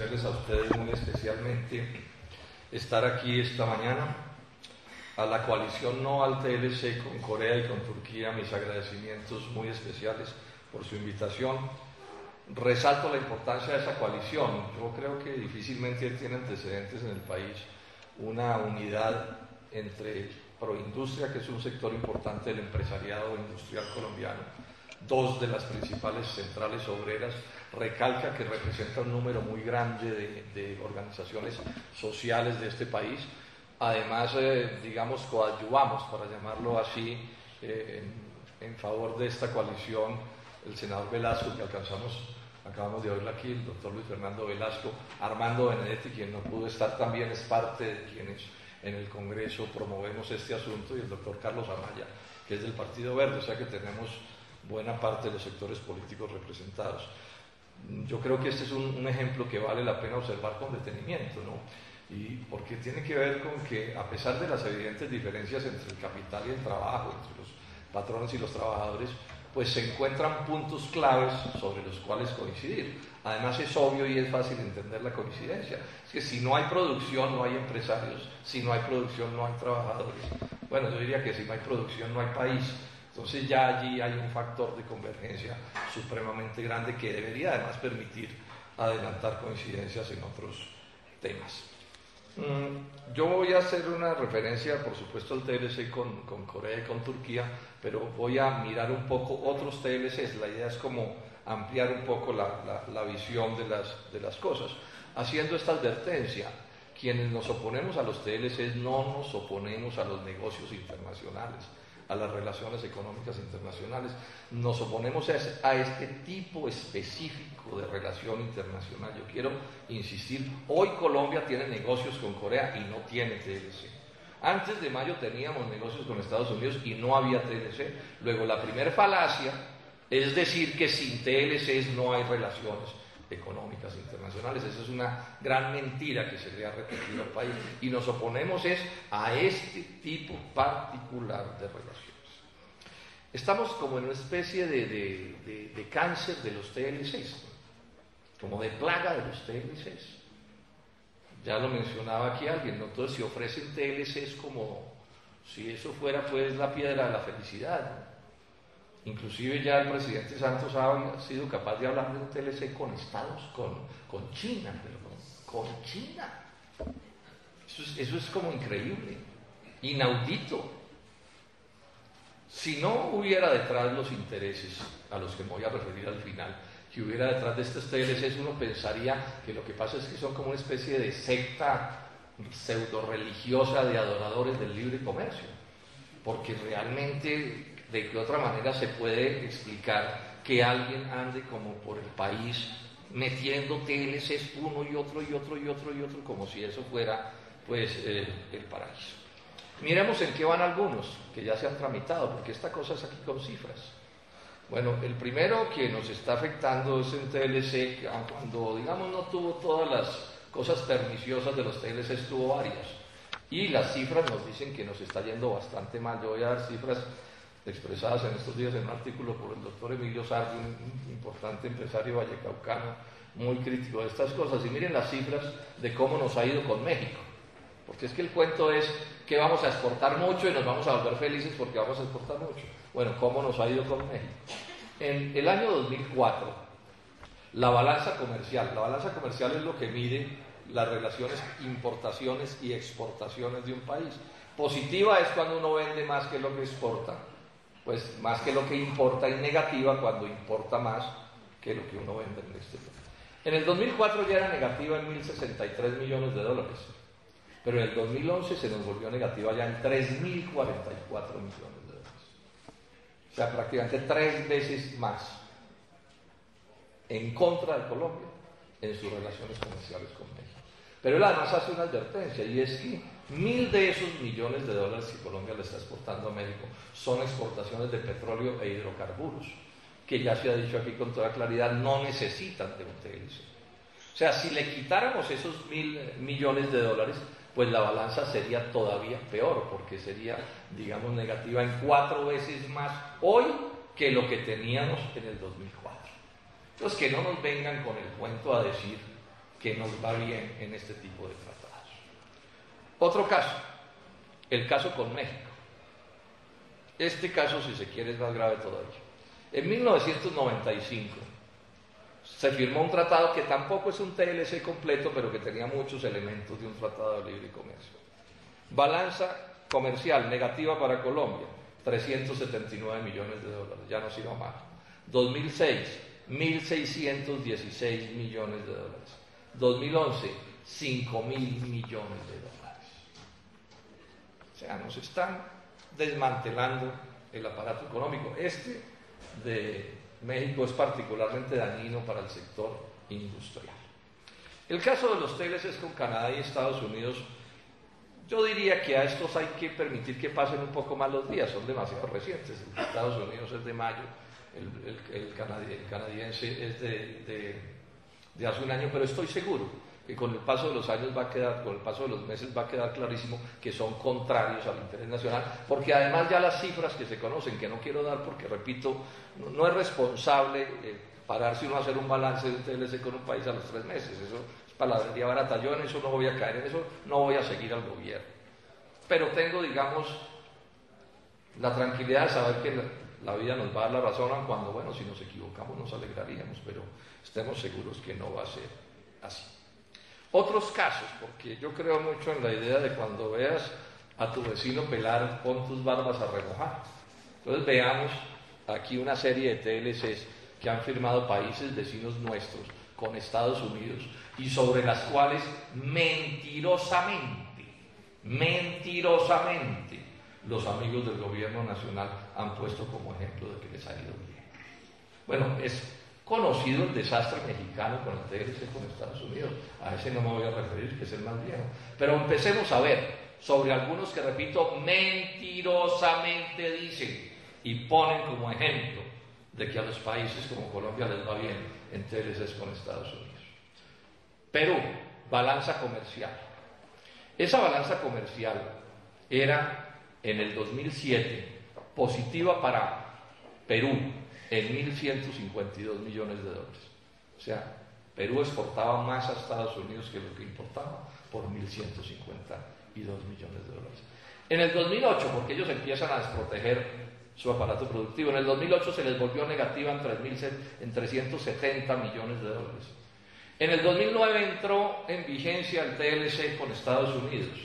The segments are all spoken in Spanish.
agradecerles a ustedes muy especialmente estar aquí esta mañana. A la coalición No al TLC con Corea y con Turquía, mis agradecimientos muy especiales por su invitación. Resalto la importancia de esa coalición. Yo creo que difícilmente tiene antecedentes en el país una unidad entre Proindustria, que es un sector importante del empresariado industrial colombiano, dos de las principales centrales obreras, Recalca, que representa un número muy grande de organizaciones sociales de este país. Además, digamos, coadyuvamos, para llamarlo así, en favor de esta coalición, el senador Velasco, que acabamos de oírlo aquí, el doctor Luis Fernando Velasco, Armando Benedetti, quien no pudo estar también, es parte de quienes en el Congreso promovemos este asunto, y el doctor Carlos Amaya, que es del Partido Verde, o sea que tenemos buena parte de los sectores políticos representados. Yo creo que este es un ejemplo que vale la pena observar con detenimiento, ¿no? Y porque tiene que ver con que, a pesar de las evidentes diferencias entre el capital y el trabajo, entre los patrones y los trabajadores, pues se encuentran puntos claves sobre los cuales coincidir. Además es obvio y es fácil entender la coincidencia. Es que si no hay producción, no hay empresarios; si no hay producción, no hay trabajadores. Bueno, yo diría que si no hay producción, no hay país. Entonces ya allí hay un factor de convergencia supremamente grande que debería además permitir adelantar coincidencias en otros temas. Yo voy a hacer una referencia, por supuesto, al TLC con Corea y con Turquía, pero voy a mirar un poco otros TLCs. La idea es como ampliar un poco la visión de las cosas, haciendo esta advertencia: quienes nos oponemos a los TLCs no nos oponemos a los negocios internacionales, a las relaciones económicas internacionales, nos oponemos a este tipo específico de relación internacional. Yo quiero insistir, hoy Colombia tiene negocios con Corea y no tiene TLC. Antes de mayo teníamos negocios con Estados Unidos y no había TLC. Luego, la primera falacia es decir que sin TLCs no hay relaciones económicas internacionales. Esa es una gran mentira que se le ha repetido al país, y nos oponemos a este tipo particular de relaciones. Estamos como en una especie de cáncer de los TLCs, como de plaga de los TLCs. Ya lo mencionaba aquí alguien, ¿no? Entonces se ofrecen TLCs como si eso fuera pues la piedra de la felicidad, ¿no? Inclusive ya el presidente Santos ha sido capaz de hablar de un TLC con China, perdón, con China. Eso es como increíble, inaudito. Si no hubiera detrás los intereses a los que me voy a referir al final, que hubiera detrás de estos TLCs, uno pensaría que lo que pasa es que son como una especie de secta pseudo-religiosa de adoradores del libre comercio, porque realmente de qué otra manera se puede explicar que alguien ande como por el país metiendo TLCs uno y otro y otro y otro y otro, como si eso fuera pues el paraíso. Miremos en qué van algunos que ya se han tramitado, porque esta cosa es aquí con cifras. Bueno, el primero que nos está afectando es en TLC, cuando digamos no tuvo todas las cosas perniciosas de los TLCs, tuvo varias, y las cifras nos dicen que nos está yendo bastante mal. Yo voy a dar cifras expresadas en estos días en un artículo por el doctor Emilio Sardi, un importante empresario vallecaucano, muy crítico de estas cosas. Y miren las cifras de cómo nos ha ido con México, porque es que el cuento es que vamos a exportar mucho y nos vamos a volver felices porque vamos a exportar mucho. Bueno, ¿cómo nos ha ido con México? En el año 2004, la balanza comercial es lo que mide las relaciones importaciones y exportaciones de un país. Positiva es cuando uno vende más que lo que exporta, pues más que lo que importa, y negativa cuando importa más que lo que uno vende en este país. En el 2004 ya era negativa en 1.063 millones de dólares, pero en el 2011 se nos volvió negativa ya en 3.044 millones de dólares. O sea, prácticamente 3 veces más en contra de Colombia en sus relaciones comerciales con México. Pero él además hace una advertencia, y es que 1.000 de esos millones de dólares que Colombia le está exportando a México son exportaciones de petróleo e hidrocarburos, que ya se ha dicho aquí con toda claridad, no necesitan de un TLC. O sea, si le quitáramos esos 1.000 millones de dólares, pues la balanza sería todavía peor, porque sería, digamos, negativa en 4 veces más hoy que lo que teníamos en el 2004. Entonces, que no nos vengan con el cuento a decir que nos va bien en este tipo de tratados. Otro caso, el caso con México. Este caso, si se quiere, es más grave todavía. En 1995 se firmó un tratado que tampoco es un TLC completo, pero que tenía muchos elementos de un tratado de libre comercio. Balanza comercial negativa para Colombia, 379 millones de dólares, ya nos iba mal. 2006, 1.616 millones de dólares. 2011, 5.000 millones de dólares. O sea, nos están desmantelando el aparato económico. Este de México es particularmente dañino para el sector industrial. El caso de los TLCs con Canadá y Estados Unidos, yo diría que a estos hay que permitir que pasen un poco más los días, son demasiado recientes. El de Estados Unidos es de mayo, el canadiense es de hace un año, pero estoy seguro que con el paso de los años va a quedar, con el paso de los meses va a quedar clarísimo que son contrarios al interés nacional, porque además ya las cifras que se conocen, que no quiero dar porque, repito, no es responsable pararse uno a hacer un balance de un TLC con un país a los 3 meses, eso es palabrería barata. Yo en eso no voy a caer, en eso no voy a seguir al gobierno, pero tengo, digamos, la tranquilidad de saber que la vida nos va a dar la razón, cuando, bueno, si nos equivocamos nos alegraríamos, pero estemos seguros que no va a ser así. Otros casos, porque yo creo mucho en la idea de cuando veas a tu vecino pelar, pon tus barbas a remojar. Entonces veamos aquí una serie de TLCs que han firmado países vecinos nuestros con Estados Unidos y sobre las cuales mentirosamente, los amigos del gobierno nacional han puesto como ejemplo de que les ha ido bien. Bueno, es conocido el desastre mexicano con el TLC con Estados Unidos, a ese no me voy a referir, que es el más viejo, pero empecemos a ver sobre algunos que, repito, mentirosamente dicen y ponen como ejemplo de que a los países como Colombia les va bien en TLCs con Estados Unidos. Perú, balanza comercial. Esa balanza comercial era en el 2007 positiva para Perú en 1.152 millones de dólares. O sea, Perú exportaba más a Estados Unidos que lo que importaba por 1.152 millones de dólares. En el 2008, porque ellos empiezan a desproteger su aparato productivo, en el 2008 se les volvió negativa en 370 millones de dólares. En el 2009 entró en vigencia el TLC con Estados Unidos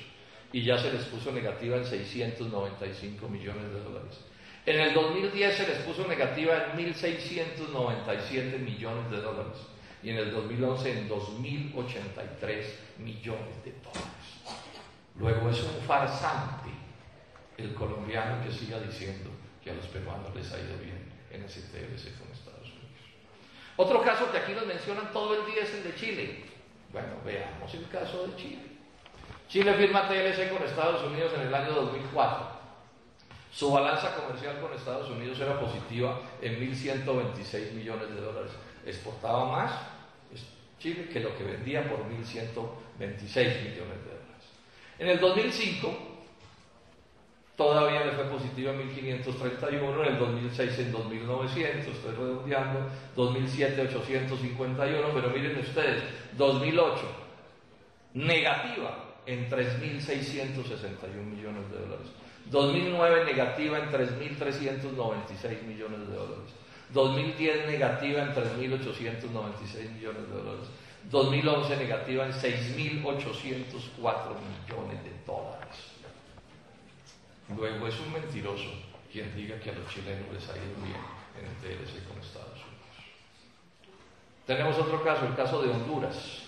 y ya se les puso negativa en 695 millones de dólares. En el 2010 se les puso negativa en 1.697 millones de dólares y en el 2011 en 2.083 millones de dólares. Luego es un farsante el colombiano que siga diciendo que a los peruanos les ha ido bien en ese TLC con Estados Unidos. Otro caso que aquí nos mencionan todo el día es el de Chile. Bueno, veamos el caso de Chile. Chile firma TLC con Estados Unidos en el año 2004. Su balanza comercial con Estados Unidos era positiva en 1.126 millones de dólares. Exportaba más Chile que lo que vendía por 1.126 millones de dólares. En el 2005 todavía le fue positiva en 1.531, en el 2006 en 2.900, estoy redondeando, 2007 851, pero miren ustedes, 2008 negativa en 3.661 millones de dólares. 2009 negativa en 3.396 millones de dólares. 2010 negativa en 3.896 millones de dólares. 2011 negativa en 6.804 millones de dólares. Luego es un mentiroso quien diga que a los chilenos les ha ido bien en el TLC con Estados Unidos. Tenemos otro caso, el caso de Honduras.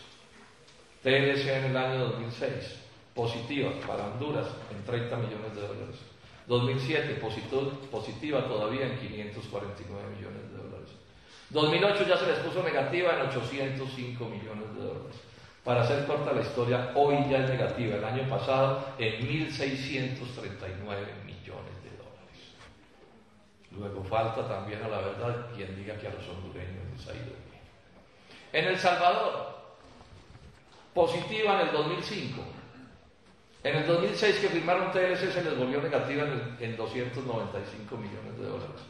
TLC en el año 2006. Positiva para Honduras en 30 millones de dólares. 2007, positiva todavía en 549 millones de dólares. 2008 ya se les puso negativa en 805 millones de dólares. Para hacer corta la historia, hoy ya es negativa, el año pasado en 1.639 millones de dólares. Luego falta también, a la verdad, quien diga que a los hondureños les ha ido bien. En El Salvador, positiva en el 2005. En el 2006 que firmaron TLC se les volvió negativa en 295 millones de dólares.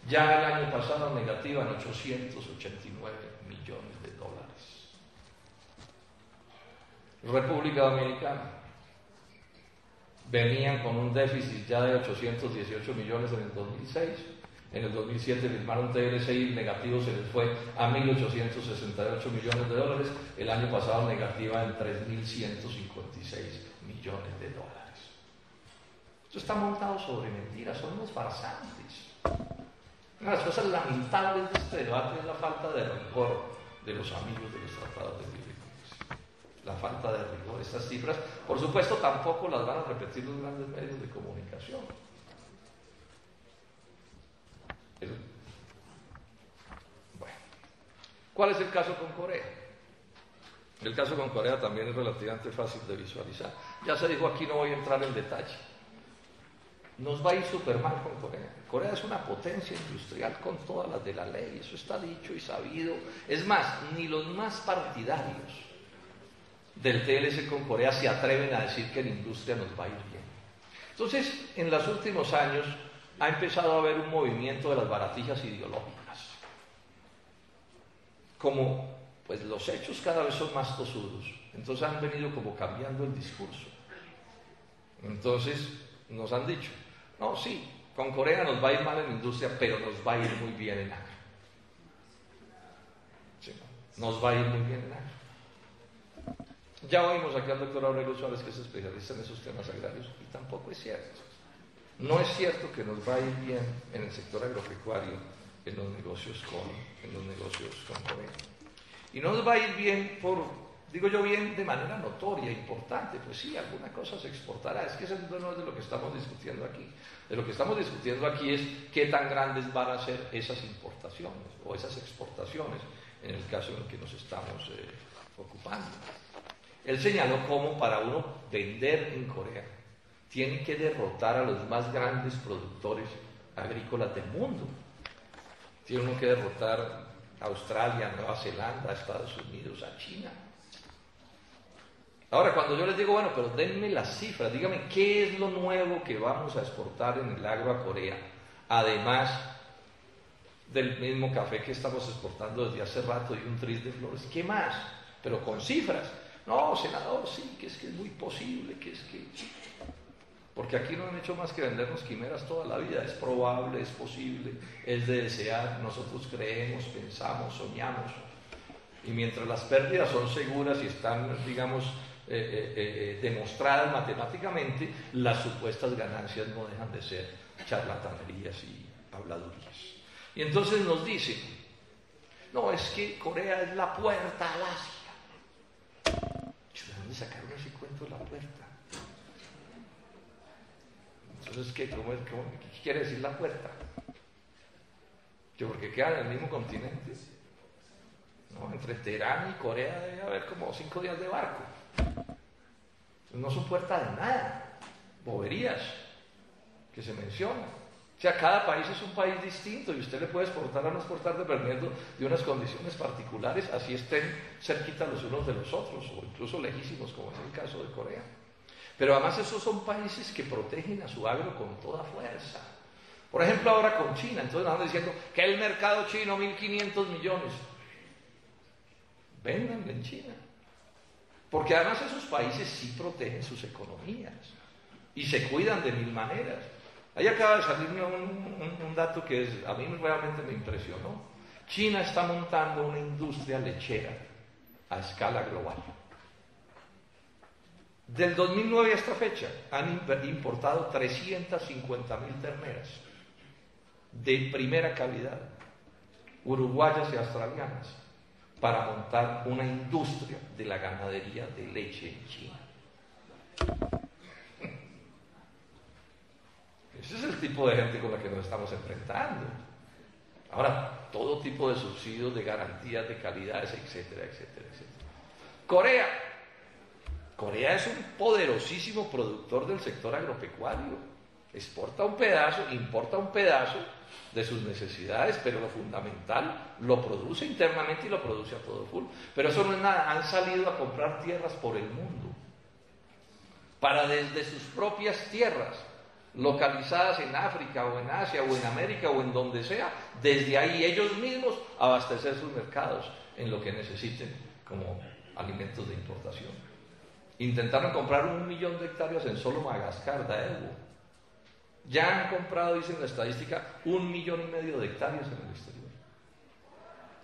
Ya el año pasado negativa en 889 millones de dólares. República Dominicana. Venían con un déficit ya de 818 millones en el 2006. En el 2007 firmaron TLC y el negativo se les fue a 1.868 millones de dólares. El año pasado negativa en 3.156 millones de dólares. Esto está montado sobre mentiras, son unos farsantes. Una de las cosas lamentables de este debate es la falta de rigor de los amigos de los tratados de libre comercio. La falta de rigor. Estas cifras, por supuesto, tampoco las van a repetir los grandes medios de comunicación. Bueno, ¿cuál es el caso con Corea? El caso con Corea también es relativamente fácil de visualizar. Ya se dijo aquí, no voy a entrar en detalle. Nos va a ir súper mal con Corea. Corea es una potencia industrial con todas las de la ley, eso está dicho y sabido. Es más, ni los más partidarios del TLC con Corea se atreven a decir que la industria nos va a ir bien. Entonces, en los últimos años ha empezado a haber un movimiento de las baratijas ideológicas. Como pues los hechos cada vez son más tosudos, entonces han venido como cambiando el discurso. Entonces nos han dicho, no, sí, con Corea nos va a ir mal en la industria, pero nos va a ir muy bien en agro. Sí, nos va a ir muy bien en agro. Ya oímos aquí al doctor Aurelio Suárez, que es especialista en esos temas agrarios, y tampoco es cierto. No es cierto que nos va a ir bien en el sector agropecuario en los negocios con Corea. Y no nos va a ir bien digo yo bien, de manera notoria, importante, pues sí, alguna cosa se exportará. Es que eso no es de lo que estamos discutiendo aquí. De lo que estamos discutiendo aquí es qué tan grandes van a ser esas importaciones o esas exportaciones, en el caso en el que nos estamos ocupando. Él señaló cómo para uno vender en Corea tiene que derrotar a los más grandes productores agrícolas del mundo. Tiene uno que derrotar a Australia, a Nueva Zelanda, a Estados Unidos, a China. Ahora, cuando yo les digo, bueno, pero denme las cifras, dígame qué es lo nuevo que vamos a exportar en el agro a Corea, además del mismo café que estamos exportando desde hace rato y un tris de flores, ¿qué más? Pero con cifras. No, senador, sí, que es muy posible, porque aquí no han hecho más que vendernos quimeras toda la vida. Es probable, es posible, es de desear. Nosotros creemos, pensamos, soñamos. Y mientras las pérdidas son seguras y están, digamos, demostradas matemáticamente, las supuestas ganancias no dejan de ser charlatanerías y habladurías. Y entonces nos dicen, no, es que Corea es la puerta al Asia. ¿De dónde sacaron ese cuento de la puerta? Entonces, ¿qué quiere decir la puerta? Porque quedan en el mismo continente. ¿No? Entre Teherán y Corea debe haber como 5 días de barco. No son puerta de nada. Boberías que se mencionan. O sea, cada país es un país distinto y usted le puede exportar o no exportar dependiendo de unas condiciones particulares, así estén cerquita los unos de los otros o incluso lejísimos, como es el caso de Corea. Pero además esos son países que protegen a su agro con toda fuerza. Por ejemplo, ahora con China, entonces nos están diciendo que el mercado chino, 1.500 millones. Véndanle en China. Porque además esos países sí protegen sus economías y se cuidan de mil maneras. Ahí acaba de salirme un dato que a mí realmente me impresionó. China está montando una industria lechera a escala global. Del 2009 a esta fecha han importado 350.000 terneras de primera calidad, uruguayas y australianas, para montar una industria de la ganadería de leche en China. Ese es el tipo de gente con la que nos estamos enfrentando. Ahora, todo tipo de subsidios, de garantías, de calidades, etcétera, etcétera, etcétera. Corea es un poderosísimo productor del sector agropecuario. Exporta un pedazo, importa un pedazo de sus necesidades, pero lo fundamental lo produce internamente y lo produce a todo full. Pero eso no es nada, han salido a comprar tierras por el mundo, para desde sus propias tierras, localizadas en África o en Asia o en América o en donde sea, desde ahí ellos mismos abastecer sus mercados en lo que necesiten como alimentos de importación. Intentaron comprar 1 millón de hectáreas en solo Madagascar, Daewoo. Ya han comprado, dicen la estadística, 1,5 millones de hectáreas en el exterior.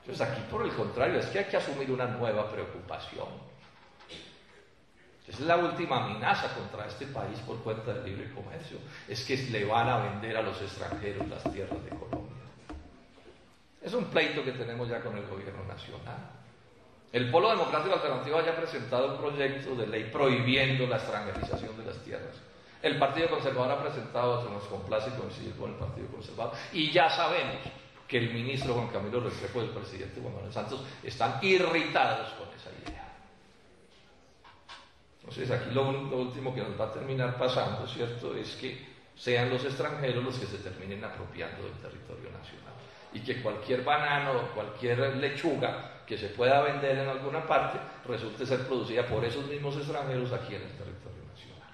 Entonces aquí, por el contrario, es que hay que asumir una nueva preocupación. Es la última amenaza contra este país por cuenta del libre comercio. Es que le van a vender a los extranjeros las tierras de Colombia. Es un pleito que tenemos ya con el gobierno nacional. El Polo Democrático Alternativo ya ha presentado un proyecto de ley prohibiendo la extranjerización de las tierras. El Partido Conservador ha presentado otro, nos complace coincidir con el Partido Conservador. Y ya sabemos que el ministro Juan Camilo Restrepo y el presidente Juan Manuel Santos están irritados con esa idea. Entonces aquí lo último que nos va a terminar pasando, ¿cierto?, es que sean los extranjeros los que se terminen apropiando del territorio nacional y que cualquier banano o cualquier lechuga que se pueda vender en alguna parte resulte ser producida por esos mismos extranjeros aquí en el territorio nacional.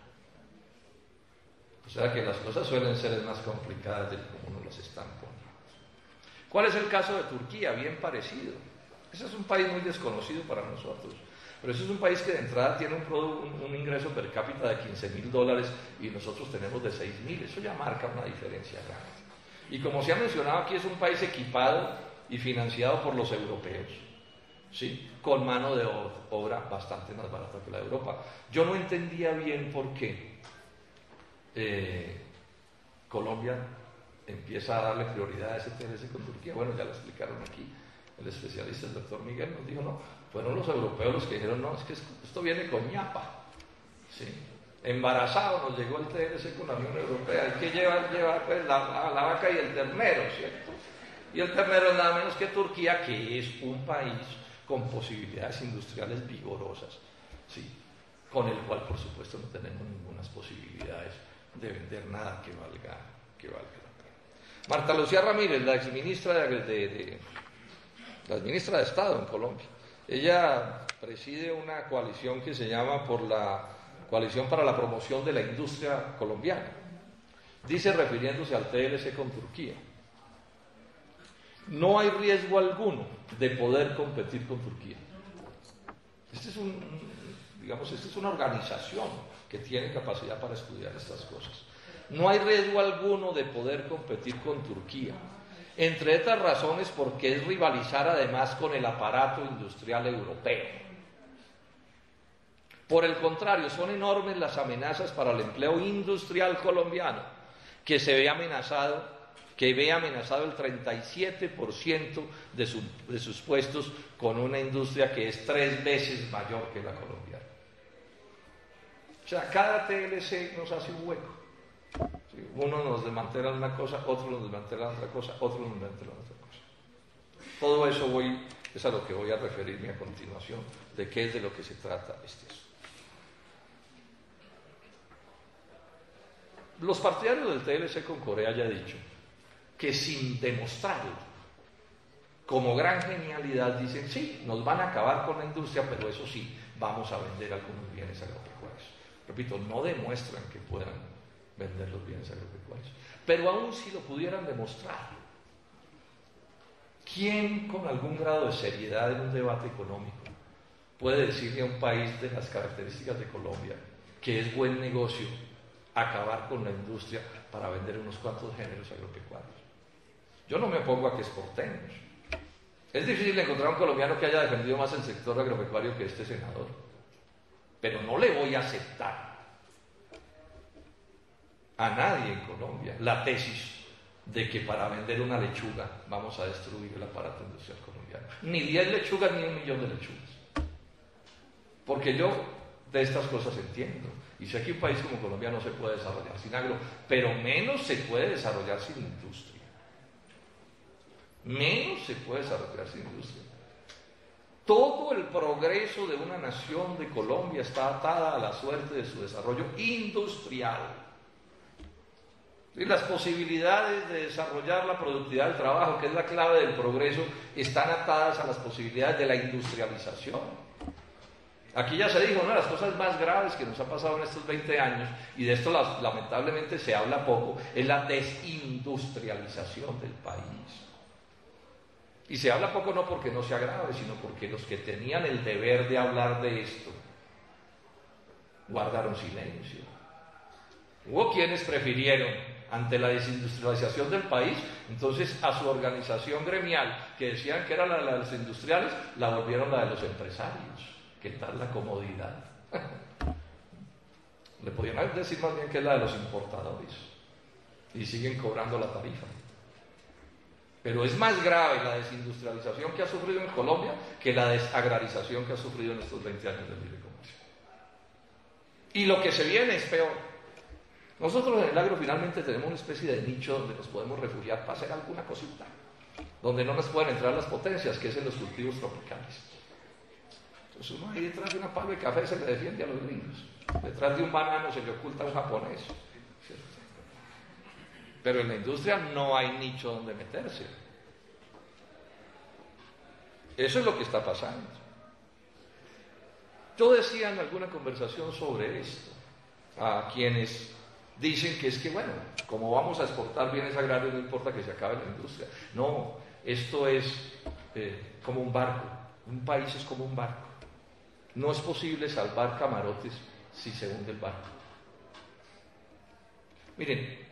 O sea que las cosas suelen ser más complicadas de como nos las están poniendo. ¿Cuál es el caso de Turquía? Bien parecido. Ese es un país muy desconocido para nosotros. Pero ese es un país que de entrada tiene un ingreso per cápita de $15.000 y nosotros tenemos de 6.000. Eso ya marca una diferencia grande. Y como se ha mencionado aquí, es un país equipado y financiado por los europeos, ¿sí?, con mano de obra bastante más barata que la de Europa. Yo no entendía bien por qué Colombia empieza a darle prioridad a ese TLC con Turquía. Bueno, ya lo explicaron aquí. El especialista, el doctor Miguel, nos dijo, no, fueron los europeos los que dijeron, no, es que esto viene con ñapa, ¿sí? Embarazado nos llegó el TLC con la Unión Europea, hay que llevar pues, la vaca y el ternero, ¿cierto? Y el ternero es nada menos que Turquía, que es un país con posibilidades industriales vigorosas, ¿sí?, con el cual, por supuesto, no tenemos ninguna posibilidades de vender nada que valga la pena. Marta Lucía Ramírez, la exministra la ministra de Estado en Colombia. Ella preside una coalición que se llama por la Coalición para la Promoción de la Industria Colombiana. Dice, refiriéndose al TLC con Turquía, no hay riesgo alguno de poder competir con Turquía. Esta es una organización que tiene capacidad para estudiar estas cosas. No hay riesgo alguno de poder competir con Turquía. Entre otras razones porque es rivalizar además con el aparato industrial europeo. Por el contrario, son enormes las amenazas para el empleo industrial colombiano, que ve amenazado el 37% de sus puestos con una industria que es 3 veces mayor que la colombiana. O sea, cada TLC nos hace un hueco. Sí, uno nos desmantela una cosa, otro nos desmantela otra cosa, otro nos desmantela otra cosa. Todo eso es a lo que voy a referirme a continuación, de qué es de lo que se trata este asunto. Los partidarios del TLC con Corea ya he dicho que sin demostrarlo como gran genialidad dicen, sí, nos van a acabar con la industria, pero eso sí, vamos a vender algunos bienes agropecuarios. Repito, no demuestran que puedan vender los bienes agropecuarios. Pero aún si lo pudieran demostrar, ¿quién con algún grado de seriedad en un debate económico puede decirle a un país de las características de Colombia que es buen negocio acabar con la industria para vender unos cuantos géneros agropecuarios? Yo no me opongo a que exportemos. Es difícil encontrar un colombiano que haya defendido más el sector agropecuario que este senador, pero no le voy a aceptar a nadie en Colombia la tesis de que para vender una lechuga vamos a destruir el aparato industrial colombiano. Ni 10 lechugas ni 1 millón de lechugas. Porque yo de estas cosas entiendo. Y sé que un país como Colombia no se puede desarrollar sin agro, pero menos se puede desarrollar sin industria. Menos se puede desarrollar sin industria. Todo el progreso de una nación de Colombia está atada a la suerte de su desarrollo industrial. Y las posibilidades de desarrollar la productividad del trabajo, que es la clave del progreso, están atadas a las posibilidades de la industrialización. Aquí ya se dijo, una de las cosas más graves que nos ha pasado en estos 20 años, y de esto lamentablemente se habla poco, es la desindustrialización del país. Y se habla poco no porque no sea grave, sino porque los que tenían el deber de hablar de esto guardaron silencio. Hubo quienes prefirieron, ante la desindustrialización del país, entonces a su organización gremial, que decían que era la de los industriales, la volvieron la de los empresarios. ¿Qué tal la comodidad? Le podían decir más bien que es la de los importadores, y siguen cobrando la tarifa. Pero es más grave la desindustrialización que ha sufrido en Colombia que la desagrarización que ha sufrido en estos 20 años de libre comercio. Y lo que se viene es peor. Nosotros en el agro finalmente tenemos una especie de nicho donde nos podemos refugiar para hacer alguna cosita, donde no nos pueden entrar las potencias, que es en los cultivos tropicales. Entonces uno ahí detrás de una palo de café se le defiende a los gringos, detrás de un banano se le oculta a un japonés, ¿cierto? Pero en la industria no hay nicho donde meterse. Eso es lo que está pasando. Yo decía en alguna conversación sobre esto a quienes dicen que es que, bueno, como vamos a exportar bienes agrarios, no importa que se acabe la industria. No, esto es como un barco. Un país es como un barco. No es posible salvar camarotes si se hunde el barco. Miren,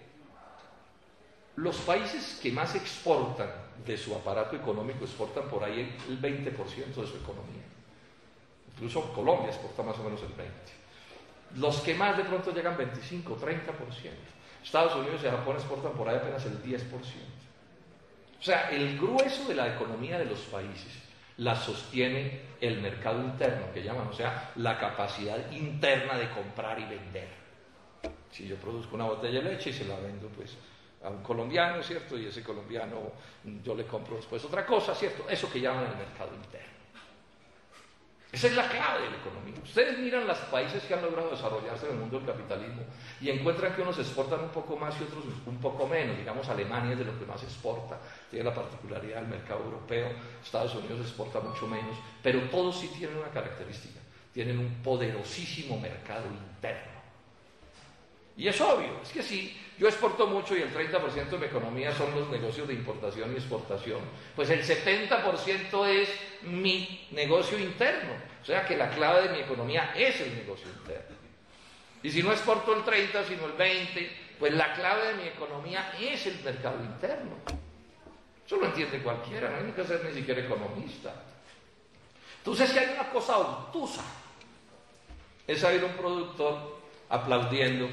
los países que más exportan de su aparato económico exportan por ahí el 20% de su economía. Incluso Colombia exporta más o menos el 20%. Los que más de pronto llegan 25, 30%. Estados Unidos y Japón exportan por ahí apenas el 10%. O sea, el grueso de la economía de los países la sostiene el mercado interno, que llaman, o sea, la capacidad interna de comprar y vender. Si yo produzco una botella de leche y se la vendo pues a un colombiano, ¿cierto? Y ese colombiano yo le compro después otra cosa, ¿cierto? Eso que llaman el mercado interno. Esa es la clave de la economía. Ustedes miran los países que han logrado desarrollarse en el mundo del capitalismo y encuentran que unos exportan un poco más y otros un poco menos. Digamos, Alemania es de lo que más exporta, tiene la particularidad del mercado europeo, Estados Unidos exporta mucho menos, pero todos sí tienen una característica, tienen un poderosísimo mercado interno. Y es obvio, es que si yo exporto mucho y el 30% de mi economía son los negocios de importación y exportación, pues el 70% es mi negocio interno. O sea que la clave de mi economía es el negocio interno. Y si no exporto el 30, sino el 20, pues la clave de mi economía es el mercado interno. Eso lo entiende cualquiera, no hay que ser ni siquiera economista. Entonces, si hay una cosa obtusa, es haber un productor aplaudiendo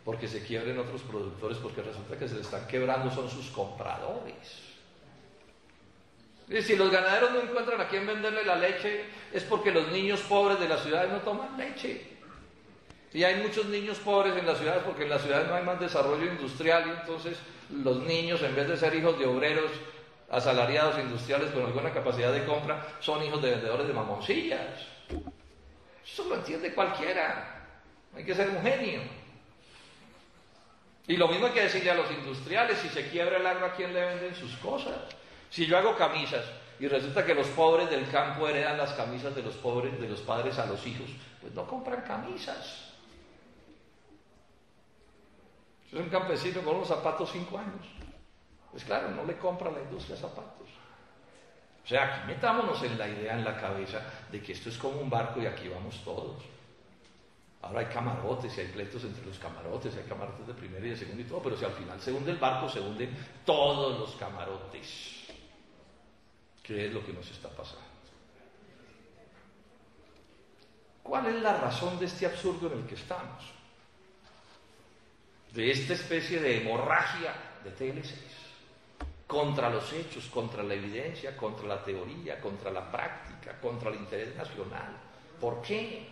porque se quiebren otros productores, porque resulta que se le están quebrando son sus compradores. Y si los ganaderos no encuentran a quién venderle la leche, es porque los niños pobres de las ciudades no toman leche. Y hay muchos niños pobres en las ciudades porque en las ciudades no hay más desarrollo industrial, y entonces los niños, en vez de ser hijos de obreros asalariados industriales con alguna capacidad de compra, son hijos de vendedores de mamoncillas. Eso lo entiende cualquiera. Hay que ser un genio. Y lo mismo hay que decirle a los industriales: si se quiebra el agro, ¿a quién le venden sus cosas? Si yo hago camisas y resulta que los pobres del campo heredan las camisas de los pobres, de los padres a los hijos, pues no compran camisas. Si es un campesino con unos zapatos 5 años, pues claro, no le compra a la industria zapatos. O sea, aquí metámonos en la idea en la cabeza de que esto es como un barco y aquí vamos todos. Ahora hay camarotes y hay pleitos entre los camarotes, hay camarotes de primera y de segunda y todo, pero si al final se hunde el barco, se hunden todos los camarotes. ¿Qué es lo que nos está pasando? ¿Cuál es la razón de este absurdo en el que estamos? De esta especie de hemorragia de TLCs contra los hechos, contra la evidencia, contra la teoría, contra la práctica, contra el interés nacional. ¿Por qué?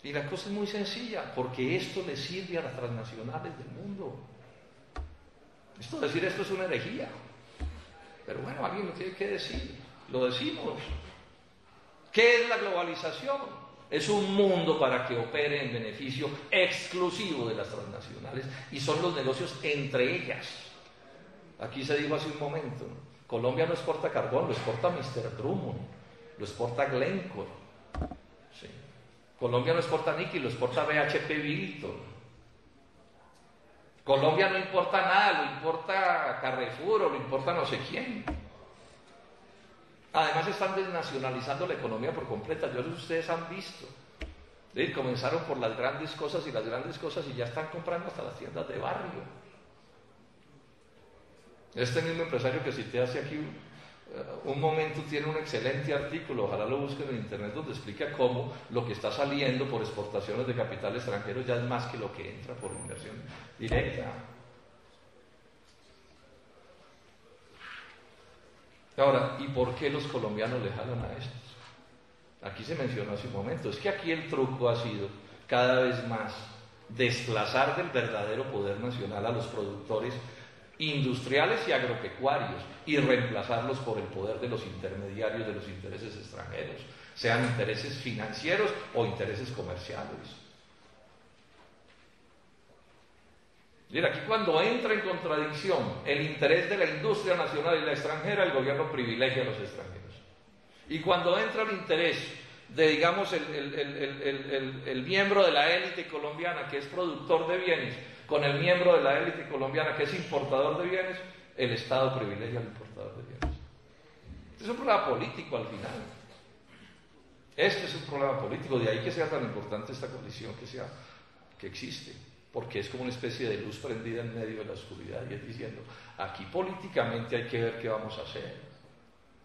Y la cosa es muy sencilla, porque esto le sirve a las transnacionales del mundo. Decir esto es una herejía. Pero bueno, alguien lo tiene que decir. Lo decimos. ¿Qué es la globalización? Es un mundo para que opere en beneficio exclusivo de las transnacionales, y son los negocios entre ellas. Aquí se dijo hace un momento, ¿no? Colombia no exporta carbón, lo exporta Mr. Drummond, lo exporta Glencore. Sí. Colombia no exporta níquel, lo exporta BHP Billiton. Colombia no importa nada, lo importa Carrefour o lo importa no sé quién. Además están desnacionalizando la economía por completa. Yo no sé si ustedes han visto ¿Sí? Comenzaron por las grandes cosas y ya están comprando hasta las tiendas de barrio. Este mismo empresario que cité hace aquí un momento tiene un excelente artículo, ojalá lo busquen en internet, donde explica cómo lo que está saliendo por exportaciones de capital extranjero ya es más que lo que entra por inversión directa. Ahora, ¿y por qué los colombianos le jalan a estos? Aquí se mencionó hace un momento, es que aquí el truco ha sido cada vez más desplazar del verdadero poder nacional a los productores industriales y agropecuarios y reemplazarlos por el poder de los intermediarios de los intereses extranjeros, sean intereses financieros o intereses comerciales. Mira, aquí cuando entra en contradicción el interés de la industria nacional y la extranjera, el gobierno privilegia a los extranjeros. Y cuando entra el interés de, digamos, el miembro de la élite colombiana que es productor de bienes, con el miembro de la élite colombiana que es importador de bienes, el Estado privilegia al importador de bienes. Este es un problema político al final. Este es un problema político, de ahí que sea tan importante esta colisión que existe, porque es como una especie de luz prendida en medio de la oscuridad y es diciendo, aquí políticamente hay que ver qué vamos a hacer.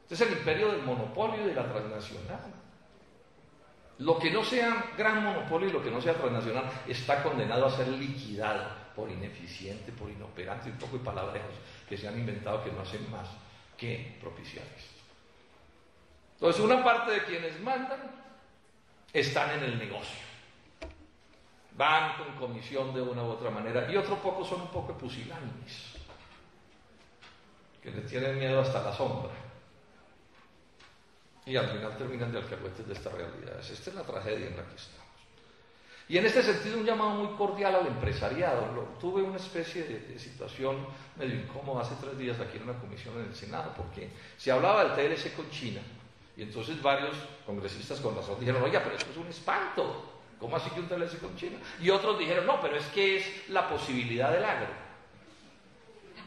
Este es el imperio del monopolio y de la transnacional. Lo que no sea gran monopolio y lo que no sea transnacional está condenado a ser liquidado por ineficiente, por inoperante, un poco de palabrejos que se han inventado que no hacen más que propiciar esto. Entonces, una parte de quienes mandan están en el negocio. Van con comisión de una u otra manera y otro poco son un poco pusilánimes, que le tienen miedo hasta la sombra. Y al final terminan de alcahuetes de estas realidades. Esta es la tragedia en la que estamos. Y en este sentido un llamado muy cordial al empresariado. Tuve una especie de situación medio incómoda hace 3 días aquí en una comisión en el Senado, porque se hablaba del TLC con China, y entonces varios congresistas con razón dijeron, oiga, pero esto es un espanto, ¿cómo así que un TLC con China? Y otros dijeron, no, pero es que es la posibilidad del agro.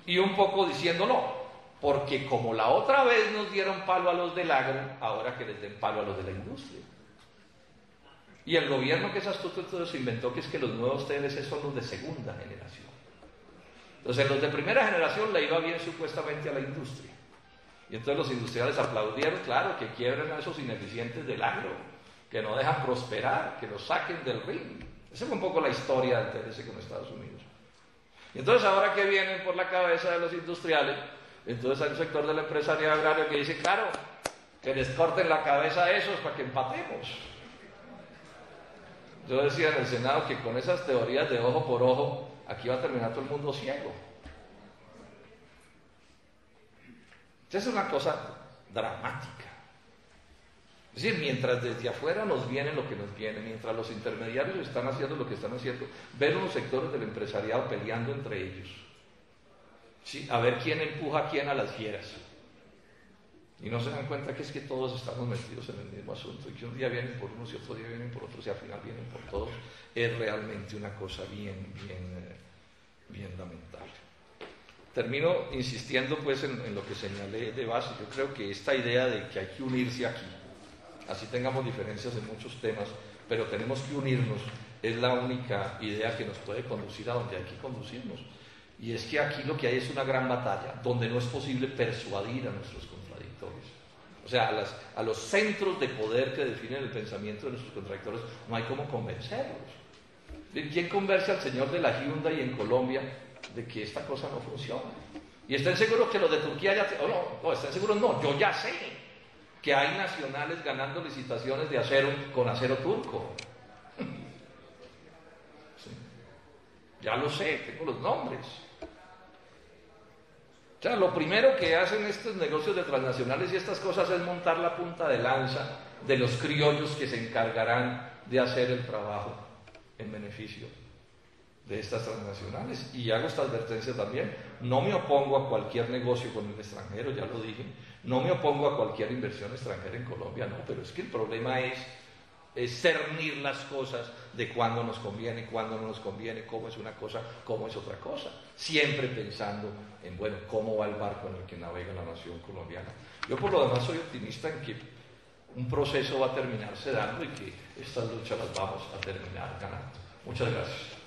Y un poco diciendo, no, porque como la otra vez nos dieron palo a los del agro, ahora que les den palo a los de la industria. Y el gobierno, que es astuto, entonces inventó que es que los nuevos TLC son los de segunda generación. Entonces los de primera generación le iba bien supuestamente a la industria. Y entonces los industriales aplaudieron, claro, que quiebren a esos ineficientes del agro, que no dejan prosperar, que los saquen del ring. Esa fue un poco la historia del TLC con Estados Unidos. Y entonces ahora que vienen por la cabeza de los industriales, entonces hay un sector del empresariado agrario que dice, claro, que les corten la cabeza a esos para que empatemos. Yo decía en el Senado que con esas teorías de ojo por ojo, aquí va a terminar todo el mundo ciego. Esa es una cosa dramática. Es decir, mientras desde afuera nos viene lo que nos viene, mientras los intermediarios están haciendo lo que están haciendo, ven unos sectores del empresariado peleando entre ellos. Sí, a ver quién empuja a quién a las fieras. Y no se dan cuenta que es que todos estamos metidos en el mismo asunto y que un día vienen por unos y otro día vienen por otros y al final vienen por todos. Es realmente una cosa bien lamentable. Termino insistiendo pues en lo que señalé de base. Yo creo que esta idea de que hay que unirse aquí, así tengamos diferencias en muchos temas, pero tenemos que unirnos, es la única idea que nos puede conducir a donde hay que conducirnos. Y es que aquí lo que hay es una gran batalla, donde no es posible persuadir a nuestros contradictores. O sea, a los centros de poder que definen el pensamiento de nuestros contradictores, no hay cómo convencerlos. ¿Quién convence al señor de la Hyundai en Colombia de que esta cosa no funciona? Y estén seguros que los de Turquía ya... no, estén seguros no, yo ya sé que hay nacionales ganando licitaciones de acero con acero turco. Sí. Ya lo sé, tengo los nombres. O sea, lo primero que hacen estos negocios de transnacionales y estas cosas es montar la punta de lanza de los criollos que se encargarán de hacer el trabajo en beneficio de estas transnacionales. Y hago esta advertencia también, no me opongo a cualquier negocio con el extranjero, ya lo dije, no me opongo a cualquier inversión extranjera en Colombia, no, pero es que el problema es cernir las cosas de cuándo nos conviene, cuándo no nos conviene, cómo es una cosa, cómo es otra cosa, siempre pensando en, bueno, cómo va el barco en el que navega la nación colombiana. Yo por lo demás soy optimista en que un proceso va a terminarse dando y que estas luchas las vamos a terminar ganando. Muchas gracias.